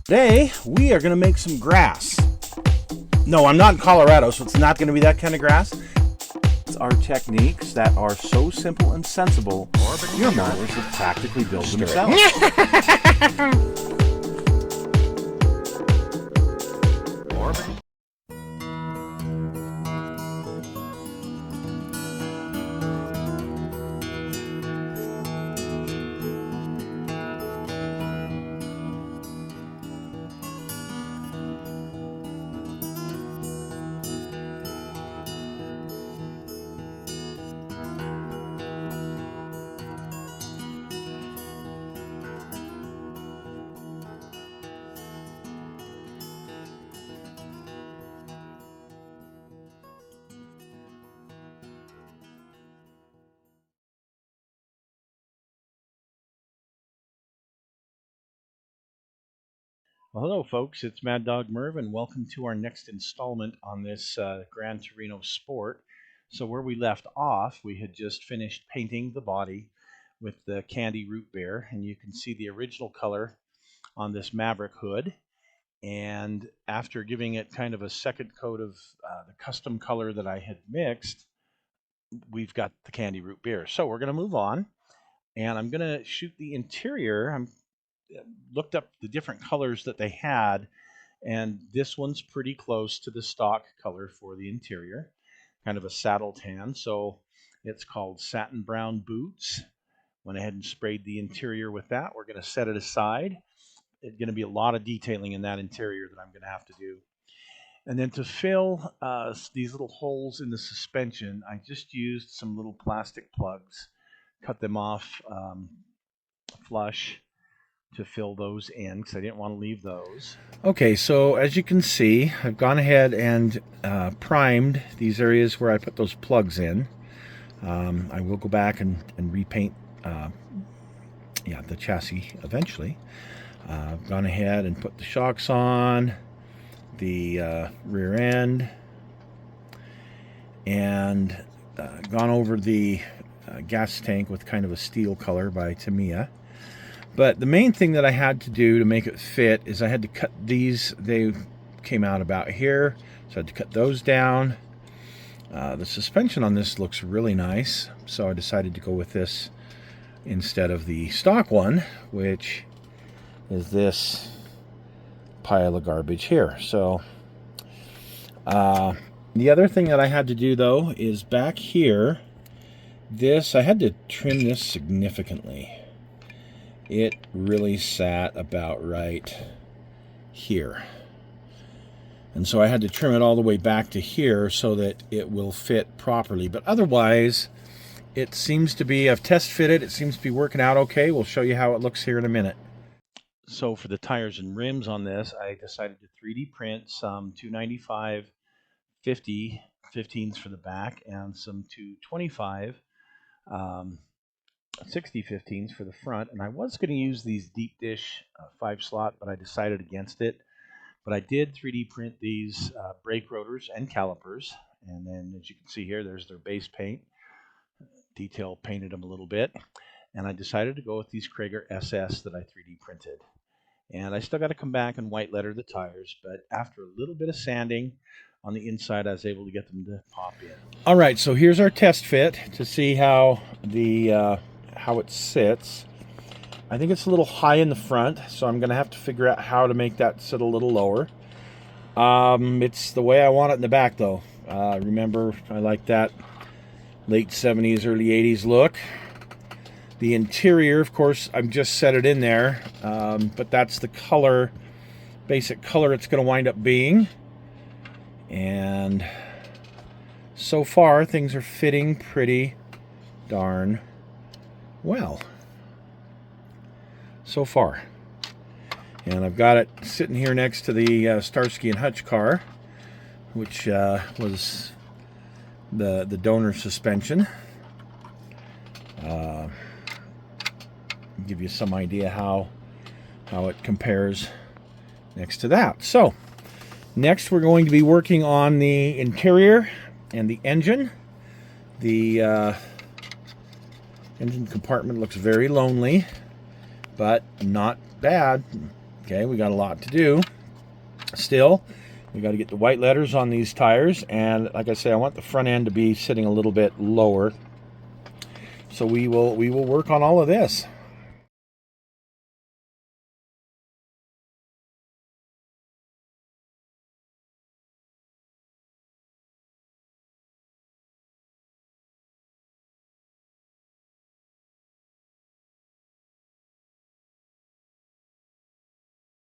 Today, we are going to make some grass. No, I'm not in Colorado, so it's not going to be that kind of grass. It's our techniques that are so simple and sensible, your mowers have practically built themselves. Well, hello, folks. It's Mad Dog Merv, and welcome to our next installment on this Gran Torino Sport. So where we left off, we had just finished painting the body with the candy root beer, and you can see the original color on this Maverick hood. And after giving it kind of a second coat of the custom color that I had mixed, we've got the candy root beer. So we're going to move on, and I'm going to shoot the interior. I'm looked up the different colors that they had, and this one's pretty close to the stock color for the interior, kind of a saddle tan. So it's called Satin Brown Boots. Went ahead and sprayed the interior with that. We're going to set it aside. It's going to be a lot of detailing in that interior that I'm going to have to do. And then to fill these little holes in the suspension, I just used some little plastic plugs, cut them off flush to fill those in because I didn't want to leave those. Okay, so as you can see, I've gone ahead and primed these areas where I put those plugs in. I will go back and repaint the chassis eventually. I've gone ahead and put the shocks on, the rear end, and gone over the gas tank with kind of a steel color by Tamiya. But the main thing that I had to do to make it fit is I had to cut these. They came out about here, so I had to cut those down. The suspension on this looks really nice, so I decided to go with this instead of the stock one, which is this pile of garbage here. So the other thing that I had to do, though, is back here, I had to trim this significantly. It really sat about right here. And so I had to trim it all the way back to here so that it will fit properly. But otherwise, it seems to be, I've test fitted, it seems to be working out okay. We'll show you how it looks here in a minute. So for the tires and rims on this, I decided to 3D print some 295 50 15s for the back and some 225 60 15s for the front, and I was going to use these deep dish 5-slot, but I decided against it. But I did 3D print these brake rotors and calipers, and then as you can see here, there's their base paint. Detail painted them a little bit, and I decided to go with these Krager SS that I 3D printed. And I still got to come back and white letter the tires, but after a little bit of sanding on the inside, I was able to get them to pop in. All right, so here's our test fit to see how how it sits. I think it's a little high in the front, so I'm going to have to figure out how to make that sit a little lower. It's the way I want it in the back, though. Remember, I like that late 70s, early 80s look. The interior, of course, I've just set it in there, but that's the color, basic color it's going to wind up being. And so far, things are fitting pretty darn well. So far. And I've got it sitting here next to the Starsky and Hutch car, which was the donor suspension. Give you some idea how it compares next to that. So next we're going to be working on the interior and the engine. The engine compartment looks very lonely, but not bad Okay, we got a lot to do still. We got to get the white letters on these tires, and like I say, I want the front end to be sitting a little bit lower. So we will work on all of this.